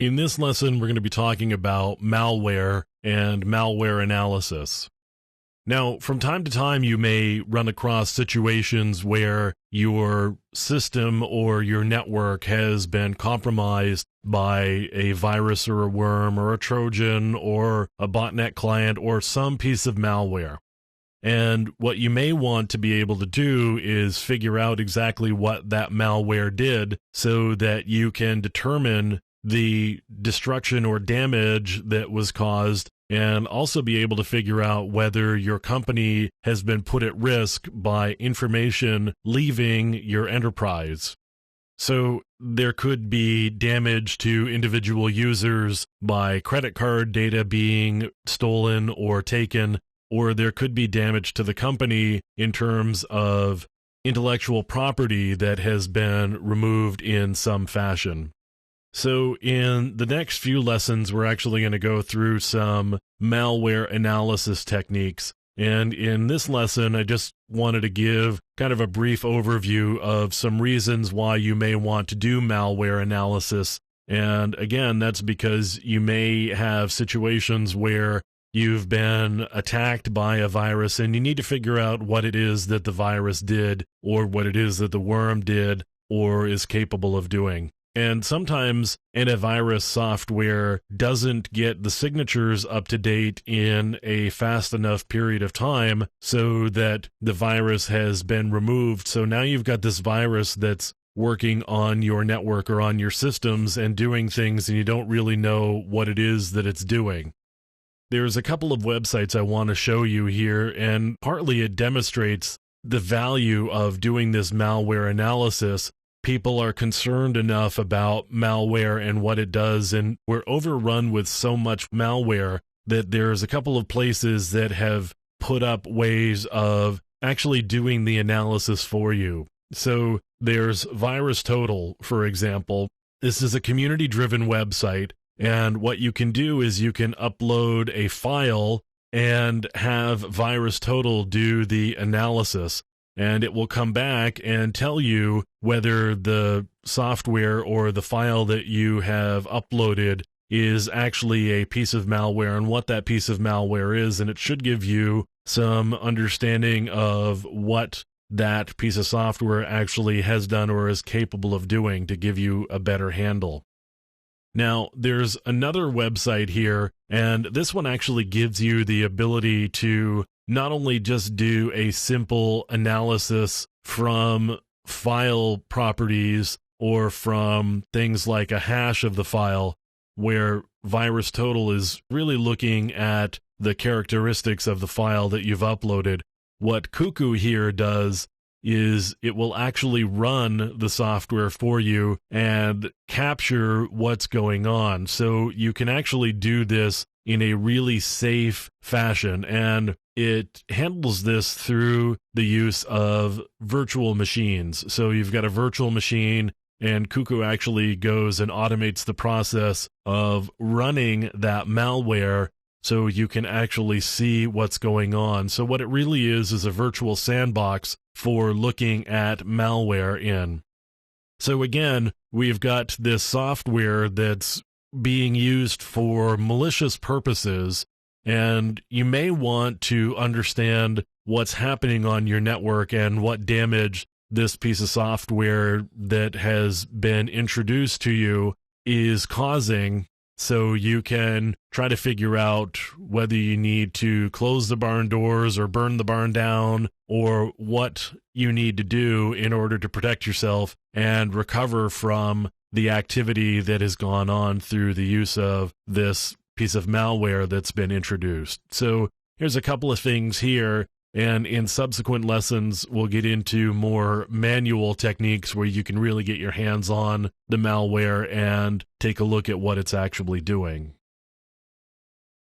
In this lesson, we're going to be talking about malware and malware analysis. Now, from time to time, you may run across situations where your system or your network has been compromised by a virus or a worm or a Trojan or a botnet client or some piece of malware. And what you may want to be able to do is figure out exactly what that malware did so that you can determine the destruction or damage that was caused, and also be able to figure out whether your company has been put at risk by information leaving your enterprise. So there could be damage to individual users by credit card data being stolen or taken, or there could be damage to the company in terms of intellectual property that has been removed in some fashion. So in the next few lessons, we're actually going to go through some malware analysis techniques. And in this lesson, I just wanted to give kind of a brief overview of some reasons why you may want to do malware analysis. And again, that's because you may have situations where you've been attacked by a virus and you need to figure out what it is that the virus did, or what it is that the worm did or is capable of doing. And sometimes antivirus software doesn't get the signatures up to date in a fast enough period of time so that the virus has been removed. So now you've got this virus that's working on your network or on your systems and doing things, and you don't really know what it is that it's doing. There's a couple of websites I want to show you here, and partly it demonstrates the value of doing this malware analysis. People are concerned enough about malware and what it does, and we're overrun with so much malware that there's a couple of places that have put up ways of actually doing the analysis for you. So there's VirusTotal, for example. This is a community-driven website, and what you can do is you can upload a file and have VirusTotal do the analysis. And it will come back and tell you whether the software or the file that you have uploaded is actually a piece of malware and what that piece of malware is. And it should give you some understanding of what that piece of software actually has done or is capable of doing to give you a better handle. Now, there's another website here, and this one actually gives you the ability to not only just do a simple analysis from file properties or from things like a hash of the file, where VirusTotal is really looking at the characteristics of the file that you've uploaded. What Cuckoo here does is it will actually run the software for you and capture what's going on. So you can actually do this in a really safe fashion, and it handles this through the use of virtual machines. So you've got a virtual machine, and Cuckoo actually goes and automates the process of running that malware so you can actually see what's going on. So what it really is a virtual sandbox for looking at malware in. So again, we've got this software that's being used for malicious purposes, and you may want to understand what's happening on your network and what damage this piece of software that has been introduced to you is causing, so you can try to figure out whether you need to close the barn doors or burn the barn down, or what you need to do in order to protect yourself and recover from the activity that has gone on through the use of this piece of malware that's been introduced. So here's a couple of things here, and in subsequent lessons we'll get into more manual techniques where you can really get your hands on the malware and take a look at what it's actually doing.